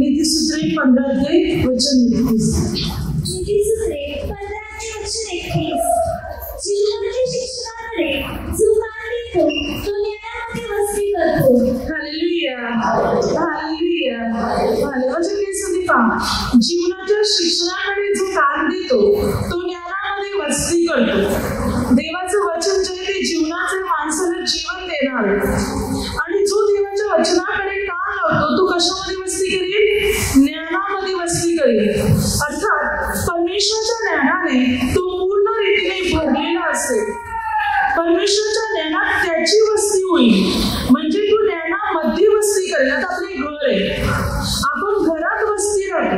नीतिसूत्रे 15 वचन 21. नीतिसूत्रे 15 वचन 21. जीवनाच्या शिक्षणाकडे जो कान देतो तो ज्ञानामध्ये वस्ती करतो. Hallelujah, hallelujah. वचन काय सांगते पहा, जीवनाच्या शिक्षणाकडे जो कान देतो तो ज्ञानामध्ये वस्ती करतो. देवाचं वचन जे ते जीवनाचे माणसाला जीवन देणार आणि जो देवाच्या वचनाकडे कान लावतो तो कशामध्ये वस्ती करेल? ज्ञानामध्ये वस्ती करेल. अर्थात परमेश्वराच्या ज्ञानाने तो पूर्ण रीतीने भरलेला असेल. परमेश्वराच्या ज्ञानात त्याची वस्ती होईल. म्हणजे तू ज्ञानामध्ये वस्ती करेल. आता आपले घर आहे, आपण घरात वस्ती राहतो.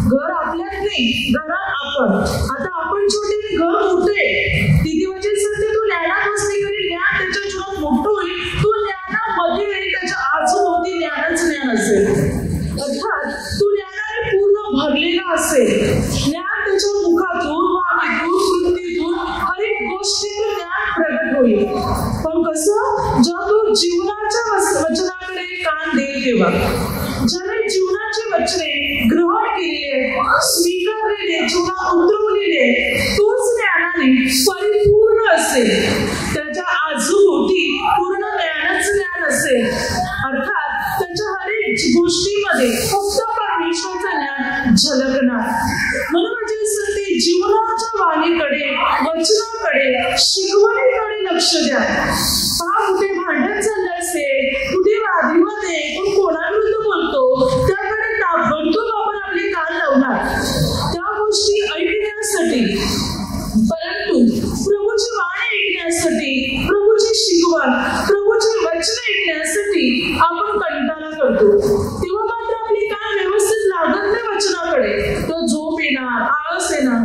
घर आपल्यात नाही, घरात आपण. आता आपण छोटे, घर मोठे, तिथे म्हणजे सध्या तू ज्ञानात वस्ती करेल. ज्ञान त्याच्या जीवनात मोठं होईल. तू ज्ञानामध्ये येईल, त्याच्या आजूभोवती ज्ञानच ज्ञान असेल. अर्थात तू ज्ञानाने पूर्ण भरलेला असेल. ज्ञान त्याच्या मुखातून, वाणीतून, कृतीतून, हर एक गोष्टीतून ज्ञान प्रगट होईल. पण कसं? जेव्हा तू जीवनाच्या वचनाकडे कान देईल तेव्हा. ज्याने जीवनाची वचने ग्रहण केलेले, स्वीकारलेले, जीवनात उतरवलेले, तोच ज्ञानाने परिपूर्ण असेल. त्याच्या आजूभोवती पूर्ण ज्ञानच ज्ञान असेल. अर्थात त्याच्या हर एक गोष्टीमध्ये फक्त परमेश्वराचं ज्ञान झलकणार. म्हणून म्हणजे ते जीवनाच्या वाणीकडे, वचनाकडे, शिकवणीकडे लक्ष द्या. पहा, कुठे भांडण चाललं असेल, कुठे वादविवाद आहे, कोण कोणाविरुद्ध बोलतो, त्याकडे ताबडतोब आपण आपले कान लावणार त्या गोष्टी ऐकण्यासाठी. परंतु प्रभूची वाणी ऐकण्यासाठी, प्रभूची शिकवण, प्रभूची वचन ऐकण्यासाठी आपण कंटाळा करतो. तेव्हा मात्र आपली कान व्यवस्थित लागत नाही वचनाकडे. तो झोप येणार, आळस येणार,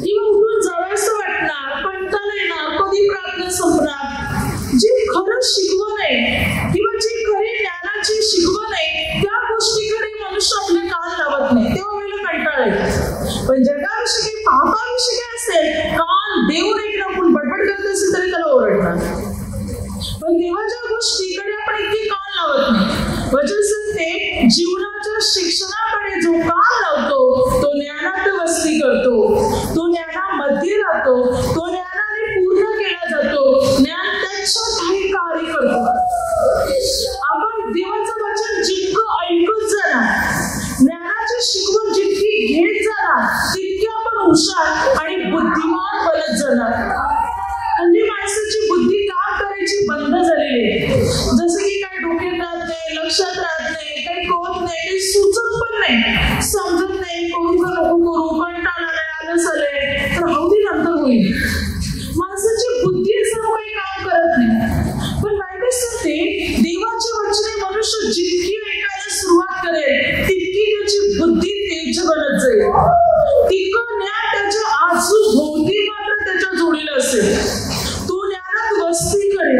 किंवा उठून जावंसं वाटणार, कंटाळा येणार, कधी प्रार्थना संपणार. जी खरं शिकवण आहे किंवा जी खरी ज्ञानाची शिकवण आहे त्या गोष्टीकडे मनुष्य आपले कान लावत नाही. तेव्हा वेळेला कंटाळा येतो. पण जगाविषयी, पापाविषयी काय असेल, कान देऊन ऐकणं. आपण बडबड करत असेल तरी त्याला ओरडणार. पण देवाच्या गोष्टीकडे आपण इतकी कान लावत नाही. वचन सांगते, जीवनाच्या शिक्षणाकडे जो कान लावतो तो ज्ञानात वस्ती करतो. तो ज्ञानामध्ये राहतो. तो ज्ञानाने पूर्ण केला जातो. ज्ञान त्याच्यातही कार्य करतो. आपण देवाचं वचन जितकं ऐकत जाणार, ज्ञानाची शिकवण जितकी घेत जाणार, तितकी आपण हुशार आणि बुद्धिमान बनत जाणार. हल्ली माणसाची बुद्धी काम करायची बंद झालेली आहे. जसं की काय डोक्यात राहत नाही, लक्षात राहत नाही, काही कळत नाही, काही सुचत पण नाही, समजत नाही, करू का नको करू, कंटाळा आलाय, आलस आलंय, तर अवधी नंतर होईल. माणसाची बुद्धी असं काही काम करत नाही. पण बायबल सांगते, देवाची वचने मनुष्य जितकी ऐकायला सुरुवात करेल तितकी त्याची बुद्धी तेज बनत जाईल. तितकं ज्ञान त्याच्या आजूभोवती मात्र त्याच्या जोडीला असेल. तो ज्ञानात वस्ती करेल.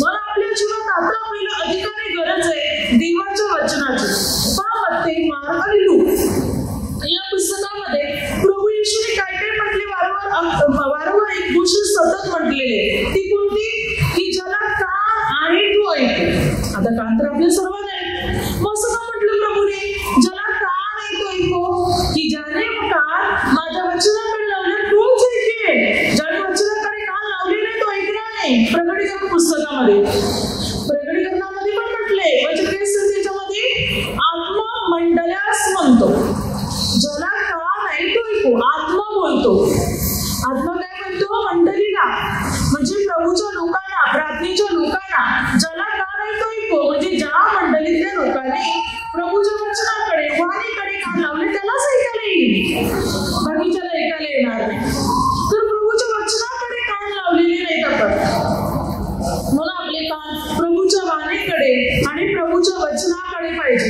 मग आपल्या जीवनात आता आपल्याला अधिकाने गरज आहे देवाच्या वचनाची. पहा, मत्ते, मार्क आणि लूक या पुस्तकामध्ये प्रभू येशूने काय काय म्हटले, वारंवार एक गोष्ट सतत म्हटलेली. ती कोणती? की ज्याला कान आहे तो ऐकतो. आता कान तर आपल्या सर्वांना आहे. मग असं का म्हटलं प्रभूने? ज्याला कान आहे तो ऐको. की ज्याने कान माझ्या वचनाकडे लावले तोच ऐकेल. ज्याने वचनाकडे कान लावले नाही तो ऐकणार नाही. प्रकटीकरण पुस्तकामध्ये पण म्हटले, वचन काय असतं त्याच्यामध्ये? आत्मा मंडळास म्हणतो. ज्याला कान आहे तो ऐको. आत्मा बोलतो. आत्मा काय म्हणतो? मंडळीला, म्हणजे प्रभूच्या लोकांना, प्रार्थनेच्या लोकांना. ज्याला कान आहे तो ऐको, म्हणजे ज्या मंडळीतल्या लोकांनी प्रभूच्या वचनाकडे, वाणीकडे कान लावले त्यालाच ऐकायला येईल, बाकीच्याला ऐकायला येणार नाही. तर प्रभूच्या वचनाकडे कान लावलेले नाहीत आपण. म्हणून आपले कान प्रभूच्या वाणीकडे आणि प्रभूच्या वचनाकडे पाहिजे.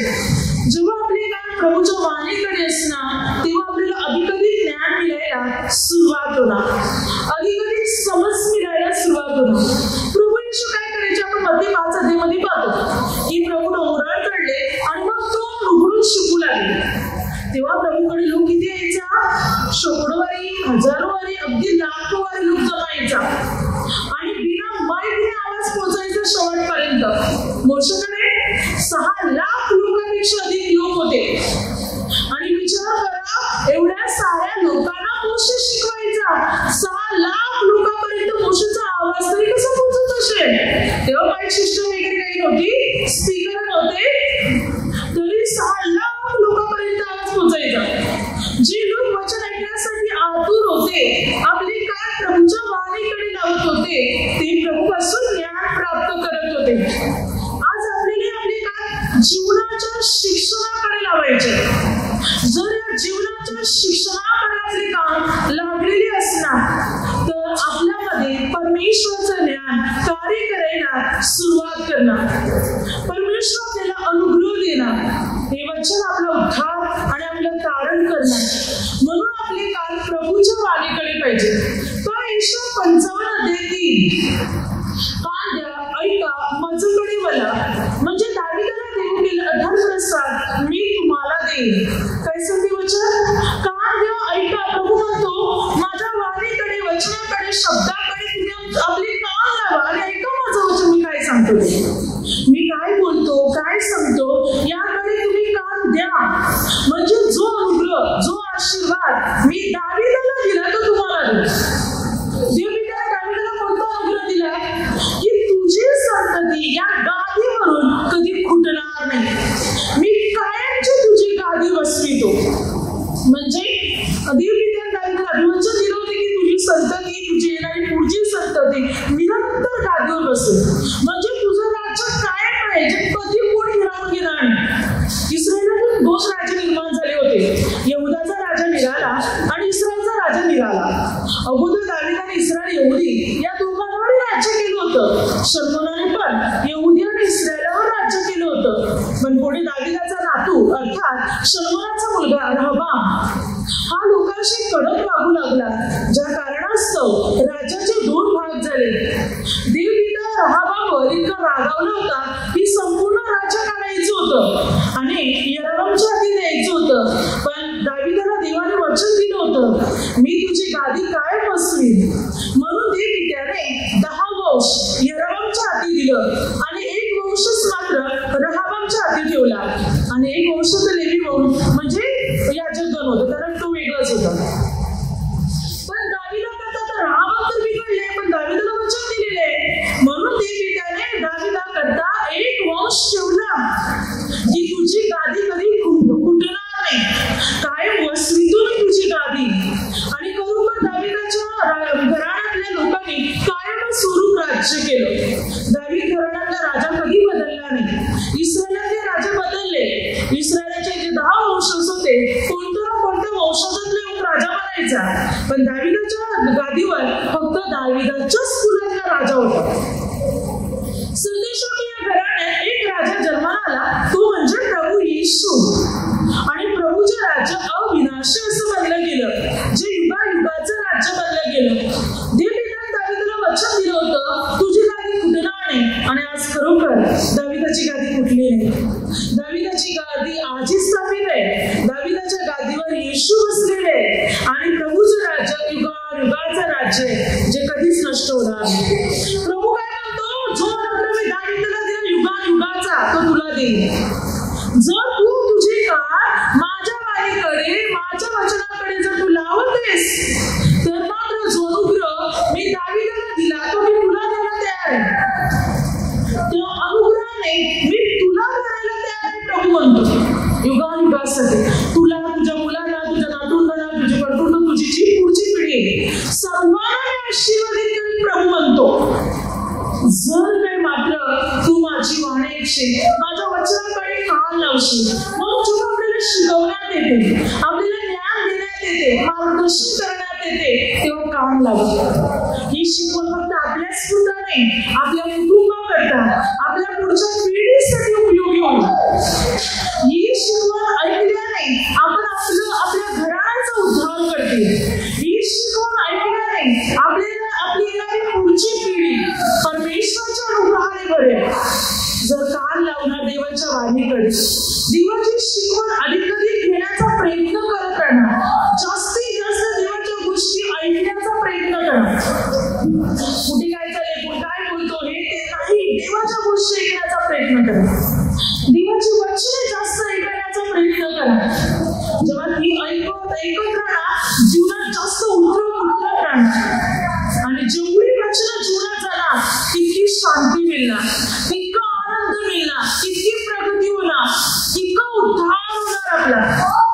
जेव्हा आपले कान प्रभूच्या वाणीकडे असणार तेव्हा आपल्याला अधिकाधिक ज्ञान मिळायला सुरुवात होणार, अधिकाधिक समज मिळायला सुरुवात होणार. प्रभू येशू काय करायचे आपण मत्ते 5 पाहतो की प्रभूने ओरड काढले आणि मग तो उघडून शिकू लागले. तेव्हा प्रभूकडे लोक किती यायचा? शेकडोवारी, हजारोवारी, अगदी लाखोवारी लोक जमा यायचा. आणि बिना माईकने आवाज पोहोचायचा तेव्हा काही सिस्टम वगैरे काही नव्हती, स्पीकर नव्हते, तरी 6 लाख लोकांपर्यंत आवाज पोहोचायचा. जे लोक वचन ऐकण्यासाठी आतुर होते, आपली कान प्रभूच्या वाणीकडे लावत होते, ते प्रभूपासून ज्ञान प्राप्त करत होते. आज आपल्याला आपली कान जीवनाच्या शिक्षणाकडे लावायचे. जर या जीवनाच्या शिक्षणाकडे आपली कान लागलेली असणार तर आपल्यामध्ये परमेश्वराचं ज्ञान कार्य करायला सुरुवात करणार. परमेश्वर आपल्याला अनुग्रह देणार. हे वचन आपला उद्धार आणि आपलं तारण करणार. म्हणून आपले कान प्रभूच्या वाणीकडे पाहिजे. पण ईशा 55:3 कान द्या, ऐका, माझ्याकडे वळा. म्हणजे दाविदाला देऊ केलं धर्मप्रसाद मी तुम्हाला देईन. काय सांगते वचन? कान द्या, ऐका. प्रभू म्हणतो माझ्या वाणीकडे, वचनाकडे, शब्दाकडे तुम्ही आपले कान लावा आणि ऐका माझं वचन. मी काय सांगतो, मी काय बोलतो, काय सांगतो, याकडे तुम्ही कान द्या. म्हणजे जो अनुग्रह, जो आशीर्वाद मी दाविदाला दिला तो तुम्हाला देव. त्याने दाविदाला कोणता अनुग्रह दिला? की तुझी संतती या गादीवरून कधी फुटणार नाही. मी कायमची तुझी गादी बसवितो. म्हणजे देवपित्याने दाविदाला अभिवचन दिलं होते की तुझी संतती, तुझी येणारी पुढची संतती निरंतर गादीवर बसेल. म्हणजे तुझं राज्य कायम राहायचे, कधी कोणी हिरावून घेणार नाही. इस्रायलातून 2 राजे निर्माण झाले होते. यहुदाचा राजा निघाला आणि इस्रायलचा राजा निघाला. अगोदर दाविदाने इस्रायल यहुदी या दोघांवरही राज्य केलं होतं. शलोमोनाने पण यहुदी आणि इस्रायलावर राज्य केलं होतं. पण पुढे दाविदाचा नातू अर्थात शलोमोनाचा मुलगा रहबाम हा लोकांशी कडक वागू लागला, ज्या कारणास्तव राज्याचे 2 भाग झाले. देवपिता रहबामवर इतका रागावला होता की संपूर्ण राज्य काढायचं होतं आणि यरोबामच्या हाती द्यायचं होतं. पण दाविदाला देवाने वचन दिलं होतं, मी तुझी गादी काय बसवीन. म्हणून देवपित्याने 10 वंश यरोबामच्या हाती दिलं आणि 1 वंशच मात्र रहबामच्या हाती ठेवला. आणि 1 वंश तर लेवी वंश म्हणजे याजकगण होतं, कारण तो वेगळाच होता. पण दाविदा करता रहबाम तर बिघडले, पण दाविदाला वचन दिलेले. म्हणून देवपित्याने दाविदा करता 1 वंश ठेवला की तुझी गादी कधी फुटणार नाही, कायम वसवितो मी तुझी गादी. आणि करून दाविदाच्या घराण्यातल्या लोकांनी कायम स्वरूप राज्य केलं. दावीद घराण्यातला राजा कधी बदलला नाही. इस्रायलातले राजे बदलले. इस्रायलाचे जे 10 वंश होते, कोणत्या ना कोणत्या वंशातले एक राजा बनायचा. पण दाविदाच्या गादीवर फक्त दाविदाच्याच कुलातला राजा होता. संदेशात या घराण्यात एक राजा जन्माला आला, तो म्हणजे प्रभू येशू. आणि प्रभूचे राज्य अविनाशी असं बनलं गेलं, जे युगायुगाचं राज्य बनलं गेलं. देवपित्याने दाविदाला वचन दिलं होतं, तुझी गादी फुटणार नाही. आणि आज खरोखर दाविदाची गादी फुटली नाही. दाविदाची गादी आजही स्थापित आहे. दाविदाच्या गादीवर येशू बसलेले आहे आणि प्रभूचं राज्य युगायुगाचं राज्य आहे, जे कधीच नष्ट होणार नाही. प्रभू काय म्हणतो, जो अनुग्रह मी दाविदाला दिला युगायुगाचा तो तुला देईल. जर तू तुझी कान माझ्या वाणीकडे, माझ्या वचनाकडे जर तू लावतेस तर मात्र जो अनुग्रह मी दाविदाला दिला तो मी तुला द्यायला तयार आहे. त्या अनुग्रहाने मी तुला करायला तयार आहे. प्रभू म्हणतो युगायुगासाठी तुला, तुझ्या मुलांना, तुझ्या नातूंना, तुझी पटुंड, तुझी जी पुढची पिढी आहे सर्वांना आशीर्वादित करीन. प्रभू म्हणतो जर काही मात्र तू माझी वाणी ऐकशील, माझ्या वचनाकडे कान लावशील. मग जेव्हा आपल्याला शिकवण्यात येते, आपल्याला ज्ञान देण्यात येते, मार्गदर्शन करण्यात येते, तेव्हा कान लावा. ही शिकवण फक्त आपल्याच पुरता नाही, आपल्या कुटुंबाकरता, आपल्या पुढच्या पिढीसाठी उपयोगी होईल. ही शिकवण ऐकल्याने आपण आपल्या घराण्याचा उद्धार करते. ही शिकवण ऐकल्याने आपली येणारी पुढची पिढी परमेश्वराच्या अनुग्रहाने भरेल. जर कान लावणार देवाच्या वाणीकडे, देवाची शिकवण अधिक घेण्याचा प्रयत्न करत राहणार, जास्तीत जास्त देवाच्या गोष्टी ऐकण्याचा प्रयत्न करणार. कुठे काय चाललंय, कोण काय बोलतो हे ते नाही, देवाच्या गोष्टी ऐकण्याचा प्रयत्न करा. देवाची वचने जास्त ऐकण्याचा प्रयत्न करा. जेव्हा ती ऐकत राहणार, जीवनात जास्त उतरत राहणार. आणि जेवढी वचनं जीवनात जाणार तितकी शांती मिळणार, तितका आनंद मिळणार, तितकी प्रगती होणार, तितका उद्धार होणार आपला.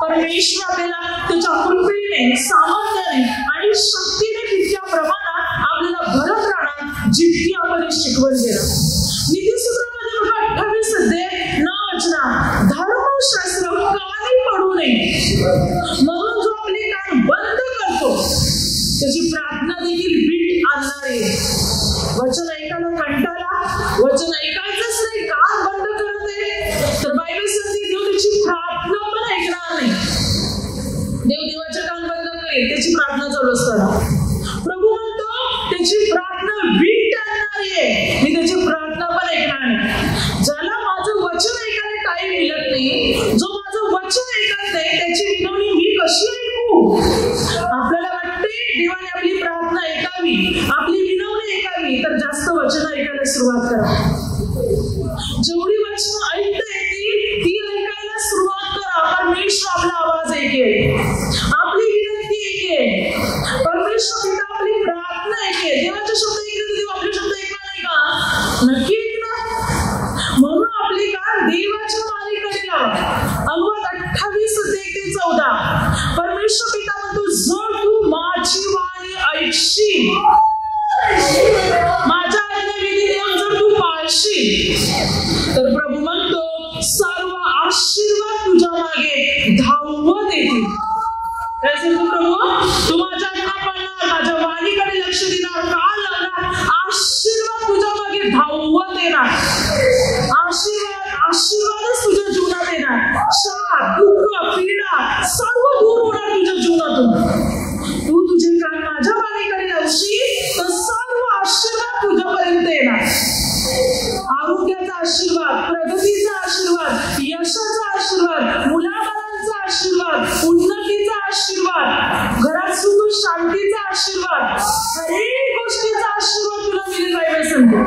परमेश्वर आपल्याला त्याच्या कृपेने, सामर्थ्याने आणि शक्तीने तितक्या प्रमाणात आपल्याला भरत राहणार, जितकी आपण शिकवण घेणार. नीतिसूत्रामध्ये बघा 28 अध्याय 9 वचन, धर्मशास्त्र कानी पडू नये म्हणून जो आपले कान बंद करतो त्याची प्रार्थना देखील वीट आणणार आहे. वचन ऐकायला कंटाळा, वचन ऐकायचंच नाही, कान बंद करत आहे, तर बायबल सांगते देव त्याची प्रार्थना पण ऐकणार नाही. देव देवाचे कान बंद करेल त्याची प्रार्थना चालू असताना. प्रभू म्हणतो त्याची प्रार्थना वीट आणणार आहे, मी त्याची प्रार्थना पण ऐकणार नाही. ज्याला माझं वचन ऐकायला टाइम मिळत नाही, जो माझं वचन ऐकत नाही, त्याची विनवणी मी कशी ऐकू? आपल्याला वाटते देवाने आपली प्रार्थना ऐकावी, आपली विनवणी ऐकावी, तर जास्त वचन ऐकायला सुरुवात करा. जेवढी वचन ऐकता येतील ती ऐकायला सुरुवात करा. परमेश्वर आपला आवाज ऐकेल, आपली विनंती ऐकेल, परमेश्वर पिता आपली प्रार्थना ऐकेल. देवाचे शब्द ऐकले देव आपले शब्द ऐकणार नाही का? नक्की ऐकणार. म्हणून आपले कान देवाच्या वाणीकडे लावा. अनुवाद 28 ते 14. परमेश्वर पिता म्हणतो जर तू माझी वाणी ऐकशील, माझ्या आज्ञाविधी नियम जर तू पाळशील, तर प्रभू म्हणतो सर्व आशीर्वाद तुझ्या मागे धावत येतील. काय सांगतो प्रभू? तू माझ्या आज्ञा पाळणार, माझ्या वाणीकडे लक्ष देणार, कान लावणार, आशीर्वाद तुझ्या मागे धावत येणार. आशीर्वादच तुझ्या जीवनात येणार. शाप, दुःख, पीडा सर्व दूर होणार तुझ्या जीवनातून. तू तुझे कान माझ्या वाणीकडे लावशील तर सर्व आशीर्वाद तुझ्यापर्यंत येणार. आरोग्याचा आशीर्वाद, प्रगतीचा आशीर्वाद, यशाचा आशीर्वाद, मुलाबाळांचा आशीर्वाद, उन्नतीचा आशीर्वाद, घरात सुख शांतीचा आशीर्वाद, हरेक गोष्टीचा आशीर्वाद तुला मिळेल. बायबल सांगते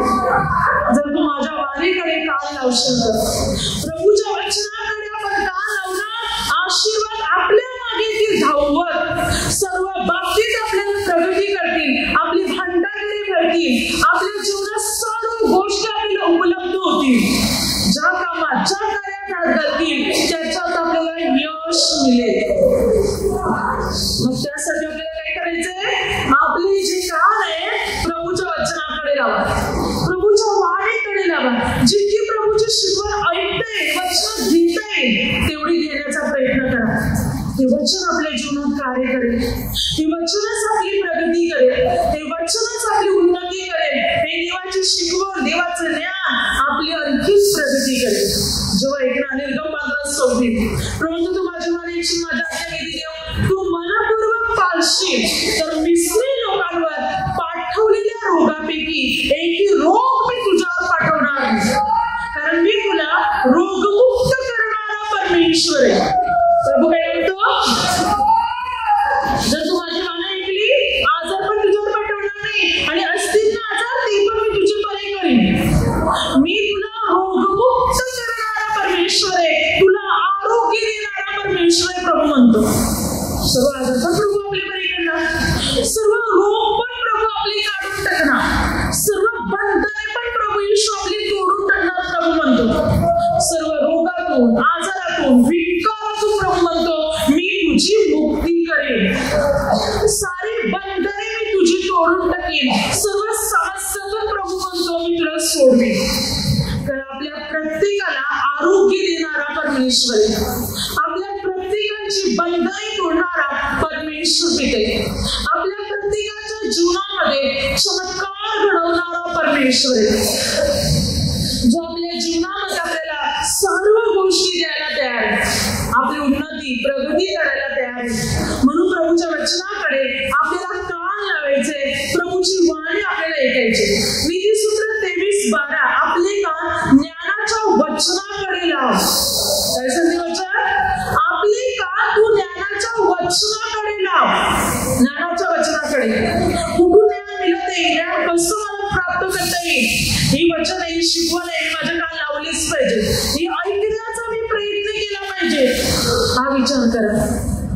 जर तू माझ्या वाणीकडे कान लावशील तर. प्रभूच्या वचनाकडे आपण कान लावणार, आशीर्वाद आपल्या मागे ती धावत सर्व बाबतीत आपल्याला प्रगती करतील, आपली भांडागिरी भरतील, आपल्या जीवनात सर्व गोष्टी आपल्याला उपलब्ध होतील. ज्या कामात, ज्या कार्यात करतील त्याच्यात आपल्याला यश मिळेल. मग त्यासाठी आपल्याला काय करायचंय? आपले जे कान आहे प्रभूच्या वचनाकडे लावा, प्रभूच्या वाणीकडे लावा. जितकी प्रभूची शिकवण ऐकते, वचन घेते, तेवढी घेण्याचा प्रयत्न करा. हे वचन आपल्या जीवनात कार्य करेल, हे वचनच आपली प्रगती करेल, हे वचनच आपली उन्नती करेल. हे देवाची शिकवण, देवाचं ज्ञान आपली आणखीच प्रगती करेल. जेव्हा ऐकणार निर्गम 15:26 परंतु तू माझ्या वाणीची माझ्या आज्ञाविधी नियम तू मनपूर्वक पाळशील तर मिस्री लोकांवर पाठवलेल्या रोगापैकी एकही रोग मी तुझ्यावर पाठवणार नाही, कारण मी तुला रोगमुक्त करणारा परमेश्वर आहे. प्रभू काय म्हणतो? जर तू माझी वाणी ऐकली, आजार पण तुझ्यावर पाठवणार नाही आणि असतील ना आजार ते पण मी तुझे बरे करीन. मी तुला रोगमुक्त करणारा परमेश्वर आहे, तुला आरोग्य देणारा परमेश्वर आहे. प्रभू म्हणतो सर्व आजार पण प्रभू आपले बरे करणार, सर्व रोग पण प्रभू आपले काढून टाकणार, सर्व बंधने पण प्रभू येशू आपली तोडून टाकणार. प्रभू म्हणतो सर्व रोगातून, आजारातून, विकारातून प्रभू म्हणतो मी तुझी मुक्ती करेन, सारी बंधने मी तुझी तोडून टाकेन, सर्व समस्यातून प्रभू म्हणतो मी तुला सोडवेन. कारण आपल्या प्रत्येकाला आरोग्य देणारा परमेश्वर आहे, आपल्या प्रत्येकाची बंधने तोडणारा परमेश्वर आहे, आपल्या प्रत्येकाच्या जीवनामध्ये चमत्कार घडवणारा परमेश्वर आहे, जो आपल्या जीवनामध्ये आपल्याला सर्व गोष्टी द्यायला तयार आहे, आपली उन्नती, प्रगती करायला तयार आहे. म्हणून प्रभूच्या वचनाकडे आपल्याला कान लावायचे, प्रभूची वाणी आपल्याला ऐकायची. नीतिसूत्र 23:12 आपले कान ज्ञानाच्या वचनाकडे लाव. काय सांगते वचन? आपले कान तू ज्ञानाच्या वचनाकडे लाव. ज्ञानाच्या वचनाकडे कुठून ज्ञान मिळत आहे, ज्ञान कसं मला प्राप्त करता येईल, ही वचन आहे, ही शिकवण आहे, माझे कान लावलेच पाहिजे, ही ऐकण्याचा मी प्रयत्न केला पाहिजे. हा विचार करा.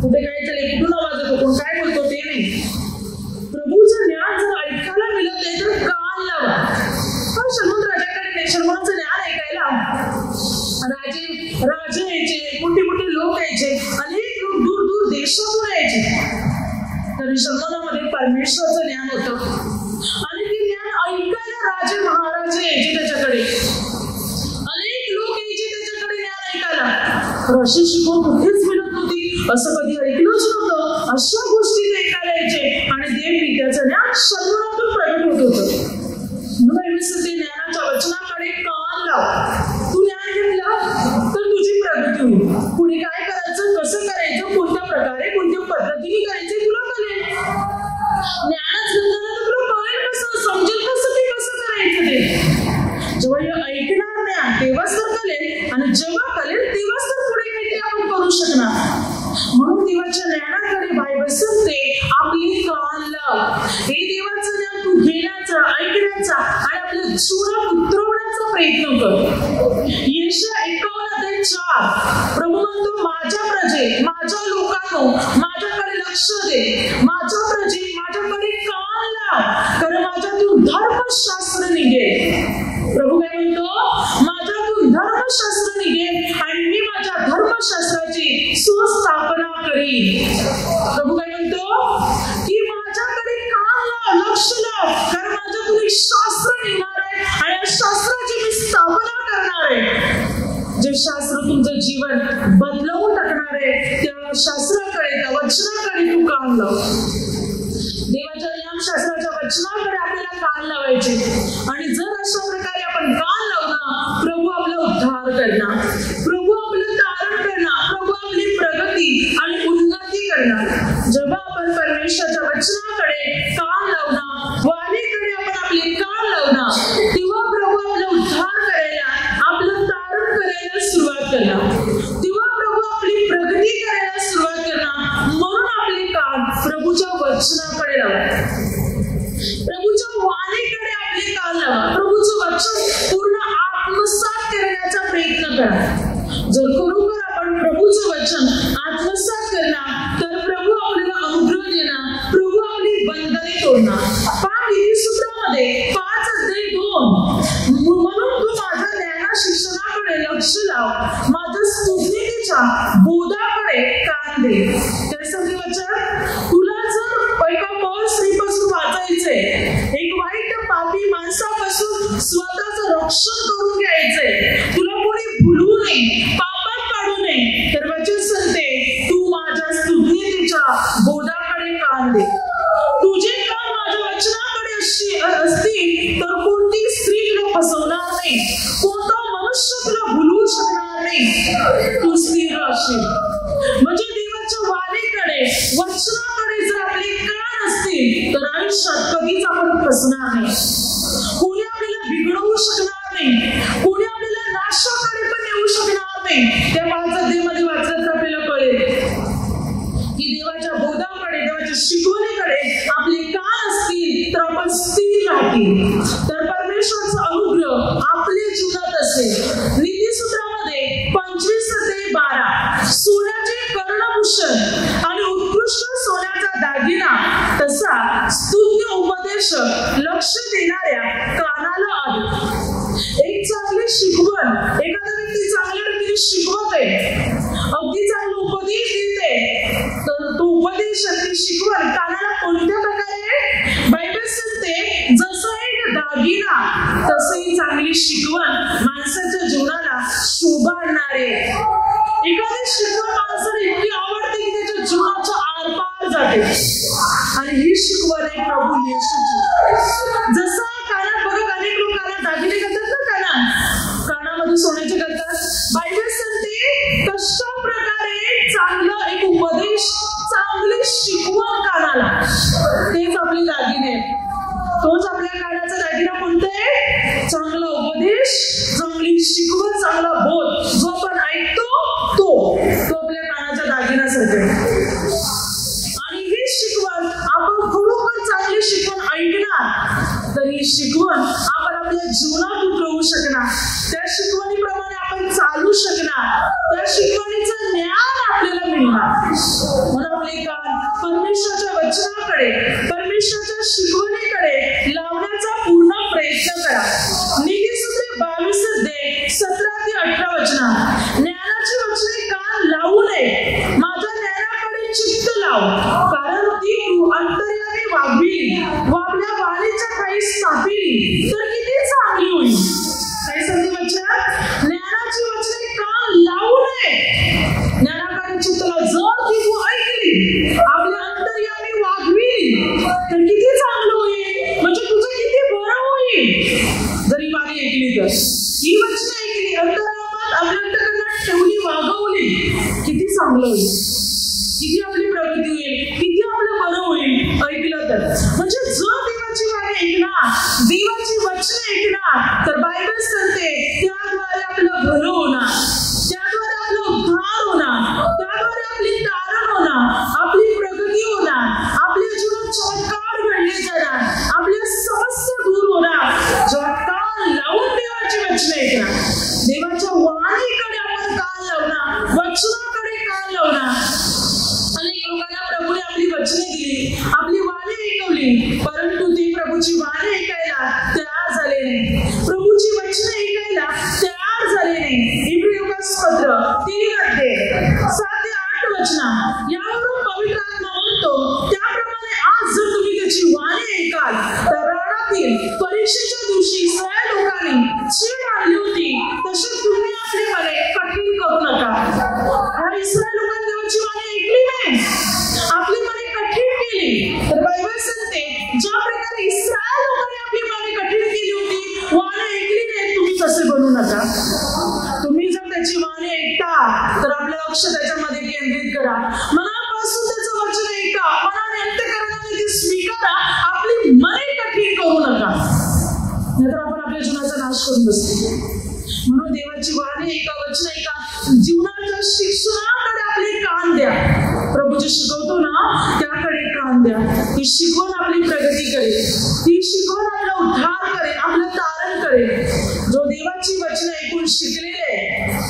कुठे काय चालेल, कुठून आवाज येतो, कोण काय बोलतो ते नाही. प्रभूचं ज्ञान जर ऐकायला मिळत आहे तर कान लावा. राजे यायचे, मोठे मोठे लोक यायचे, अनेक लोक दूर दूर देशातून यायचे. तरी शमनामध्ये परमेश्वराचं ज्ञान होतं आणि ते ज्ञान ऐकायला राजे महाराजे यायचे त्याच्याकडे. अनेक लोक यायचे त्याच्याकडे ज्ञान ऐकायला. अशी शिकवण कुठेच मिळत नव्हती, असं कधी ऐकलंच नव्हतं. अशा गोष्टी ते ऐकायला यायचे आणि देव पित्याचं ज्ञान शरीरातून प्रगट होत होतं. ते ज्ञानाच्या वचनाकडे कान लाव. तू ज्ञान घेतलं तर तुझी प्रगती होईल. पुढे काय करायचं, कसं करायचं, कोणत्या प्रकारे, कोणत्या पद्धतीने करायचे तुला कळेल. ज्ञानच घेतलं तर तुला कळेल कसं, समजेल कसं ते कसं करायचं. ते जेव्हा हे ऐकणार ज्ञान तेव्हाच तर कळेल आणि जेव्हा कळेल तेव्हाच तर पुढे काही आपण करू शकणार. म्हणून देवाच्या ज्ञानाकडे बायबल सांगते आपली कान लाव. हे देवाचं ज्ञान तू घेण्याचा, ऐकण्याचा आणि आपल्या जीवनात उतरवण्याचा प्रयत्न कर. यशाया 51:4 प्रभू म्हणतो, माझ्या प्रजे, माझ्या लोकांनो, माझ्याकडे लक्ष दे. माझ्या प्रजे, माझ्याकडे कान लाव, कारण माझ्यातून धर्मशास्त्र निघेल. प्रभू काय म्हणतो, माझ्यातून धर्मशास्त्र निघेल आणि मी माझ्या धर्मशास्त्राची सुस्थापना करीन. प्रभू काय म्हणतो की माझ्याकडे कान लाव, लक्ष लाव, कारण माझ्यातून एक शास्त्र निघणार आहे आणि या शास्त्राची मी स्थापना करणार आहे. जे शास्त्र तुमचं जीवन बदलवून टाकणार आहे त्या शास्त्राकडे, त्या वचनाकडे तू कान लाव. देवाच्या नियमशास्त्राच्या वचनाकडे आपल्याला कान लावायचे आणि जर अशा प्रकारे आपण कान लावणार, प्रभू आपला उद्धार करणार, प्रभू आपलं तारण करणार, प्रभू आपली प्रगती आणि उन्नती करणार. जेव्हा आपण परमेश्वराच्या वचनाकडे कान लावणार, वाणीकडे आपण आपले कान लावणार, तेव्हा प्रभू आपला उद्धार करायला, आपलं तारण करायला सुरुवात करणार. तेव्हा प्रभू आपली प्रगती करायला सुरुवात करणार. म्हणून आपले कान प्रभूच्या वचनाकडे लावा, प्रभूच्या वाणीकडे आपले कान लावा. प्रभूचं वचन पूर्ण आत्मसात करण्याचा प्रयत्न करा. जर खरोखर आपण प्रभूचं वचन आत्मसात करणार तर प्रभू आपल्याला अनुग्रह देणार, प्रभू आपली बंधने तोडणार. नीतिसूत्रामध्ये 5:2 म्हणून तू माझ्या ज्ञाना शिक्षणाकडे लक्ष लाव, माझ्या स्तुतीच्या बोधाकडे कान दे. काय सांगते वचन, तुला जर एका पॉल स्त्रीपासून वाचायचंय, एक वाईट पापी माणसापासून स्वतःचं रक्षण करून घ्यायचंय, तुला कोणी भुलू नये, पापात पाडू नये, तर वचन सांगते तू माझ्या स्तुतीच्या बोधाकडे कान दे. तुझे कान माझ्या वचनाकडे असतील तर कोणती स्त्री तुला फसवणार नाही, कोणता मनुष्य तुला भुलू शकणार नाही, तू स्थिर राहशील. म्हणजे देवाच्या वाणीकडे, वचनाकडे जर आपले कान असतील तर आयुष्यात कधीच आपण फसणार नाही. कोणी आपल्याला बिघडवू शकणार नाही, कोणी आपल्याला नाशाकडे पण नेऊ शकणार नाही. त्या 5:मध्ये वाचलं तर आपल्याला कळेल की देवाच्या बोधाकडे, देवाच्या शिकवणीकडे आपले कान असतील तर आपण स्थिर राहतील, तर परमेश्वराचा अनुग्रह आपल्या जीवनात असेल. नीतिसूत्रामध्ये 25:12 सोन्याचे कर्णभूषण आणि उत्कृष्ट सोन्याचा दागिना तसा स्तुत्य उपदेशक लक्ष देणाऱ्या कानाला आहे. एक चांगली शिकवण, एखादा व्यक्ती चांगल्या रीतीने शिकवत आहे, अगदी चांगला उपदेश देते, तर तो उपदेश, ती शिकवण कानाला कोणत्या प्रकारे, बायबल सांगते जसं एक दागिना तसंही चांगली शिकवण माणसाच्या जीवनाला शोभा आणणारे. एखादी शिकवण माणसाला इतकी आवडते की त्याच्या जीवनाच्या आरपार जाते आणि ही शिकवण आहे प्रभू येशूची. जसं कानात बघा, अनेक लोक कानात दागिने घालतात ना, कानामध्ये सोन्याचे घालतात. बायबल सांगते तशा प्रकारे चांगलं एक उपदेश, चांगली शिकवण कानाला, तेच आपली दागिने. तोच आपल्या कानाचा दागिना कोणता आहे, चांगला उपदेश, चांगली शिकवण, चांगला बोध जो आपण ऐकतो तो आपल्या कानाच्या दागिन्यासारखा आहे. आणि ही शिकवण आपण खरोखर चांगली शिकवण ऐकणार तर ही शिकवण आपण आपल्या जीवनात उतरवू शकणार, त्या शिकवणीप्रमाणे आपण चालू शकणार, त्या शिकवणीचं ज्ञान आपल्याला मिळणार. म्हणून आपले कान परमेश्वराच्या वचनाकडे, परमेश्वराच्या शिकवणीकडे लावण्याचा पूर्ण प्रयत्न करा. नीतिसूत्रे 22:17-18 ज्ञाना ही वचनं ऐकली, अंतराळात आपल्या अंतःकरणात ठेवली, वागवली, किती चांगलं होईल, किती आपली प्रगती होईल, किती आपलं बरं होईल ऐकलं तर. म्हणजे जो देवाची वाणी ऐकणार, देवाची वचनं ऐकणार, तर बायबल सांगते त्याद्वारे आपलं भलं होणार, त्याद्वारे आपलं उद्धार होणार, त्याद्वारे आपली तारण होणार, आपली प्रगती होणार, आपल्या जीवनात चमत्कार घडले जाणार, आपल्या समस्या दूर होणार. कान लावून देवाची वचनं ऐकणार, देवाच्या वाणीकडे आपण कान लावणार, वचनाकडे कान लावणार. अनेक लोकांना प्रभूने आपली वचने दिली, आपली वाणी ऐकवली, परंतु ते प्रभूची वाणी ऐकायला तयार झाले नाही, प्रभूची वचने ऐकायला तयार झाले नाही. इब्रियकास पत्र 3 अध्याय 7 ते 8 वचन यावरून पवित्र आत्मा म्हणतो, त्याप्रमाणे आज जर तुम्ही त्याची वाणी ऐकाल तर रानातील परीक्षेच्या दिवशी इस्रायल लोकांनी चीड आणली होती तशी तुम्ही आपली मने कठीण करू नका. इस्रायल लोकांनी देवाची वाणी ऐकली नाही, आपली मने कठीण केली. तर बायबल सांगते ज्या प्रकारे इस्रायल लोकांनी आपली मने कठीण केली होती, वाणी ऐकली नाही, तुम्ही तसे बनू नका. तुम्ही जर त्याची वाणी ऐकता तर आपलं लक्ष त्याच्यामध्ये केंद्रित करा, मनापासून त्याचं वचन ऐका, मनाने अंतःकरणाने ते स्वीकारा, आपली मने कठीण करू नका, नाहीतर आपण आपल्या जीवनाचा नाश करून बसतो. म्हणून देवाची वाणी ऐका, वचन ऐका, जीवनाच्या शिक्षणाकडे आपले कान द्या. प्रभू जे शिकवतो ना त्याकडे कान द्या. ती शिकवण आपली प्रगती करेल, ती शिकवण आपला उद्धार करेल, आपलं तारण करेल. जो देवाची वचन ऐकून शिकलेले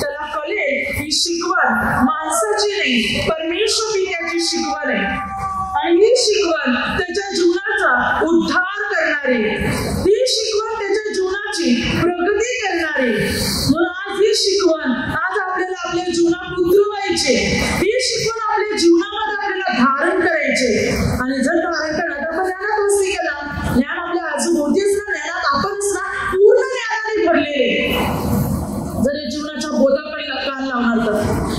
त्याला कळेल ही शिकवण माणसाची नाही, परमेश्वर पित्याची शिकवण आहे, आणि ही शिकवण त्याच्या जीवनाचा उद्धार करणारी, ही शिकवण त्याच्या जीवनाची प्रगती करणारी. म्हणून आज ही शिकवण आज आपल्याला आपल्या जीवनात उतरवायचे, ही शिकवण आपल्या जीवनामध्ये आपल्याला धारण करायचे. आणि जर धारण करणार तर आपण ज्ञानात वस्ती करणार, ज्ञान आपल्या आजूभोवतीच ना, ज्ञानात आपणच ना पूर्ण ज्ञानाने भरलेले. जर या जीवनाच्या बोधाकडे कान लावणार तर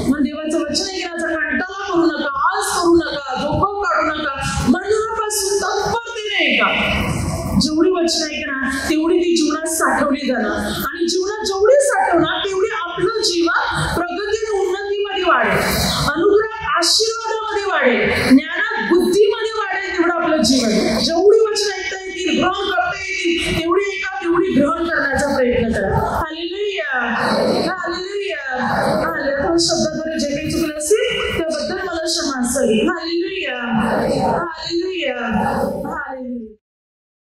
मग देवाचं वचन ऐकण्याचा कंटाळा करू नका, आळस करू नका, झोप काढू नका, मनापासून तत्परतेने ऐका. जेवढी वचन ऐकणार तेवढी ती जीवनात साठवली जाणार, आणि जीवनात जेवढी साठवणार तेवढी आपलं जीवन प्रगतीने उन्नतीमध्ये वाढेल, अनुग्रहात आशीर्वादामध्ये वाढेल, ज्ञानात बुद्धीमध्ये वाढेल. तेवढं आपलं जीवन, जेवढी वचन ऐकता येतील, ग्रहण करता येतील, तेवढी ऐका, तेवढी ग्रहण करण्याचा प्रयत्न करा. Hallelujah, hallelujah, hallelujah. शब्दाद्वारे जे काही चुकलं असेल त्याबद्दल मला क्षमा असावी. Hallelujah, hallelujah, hallelujah.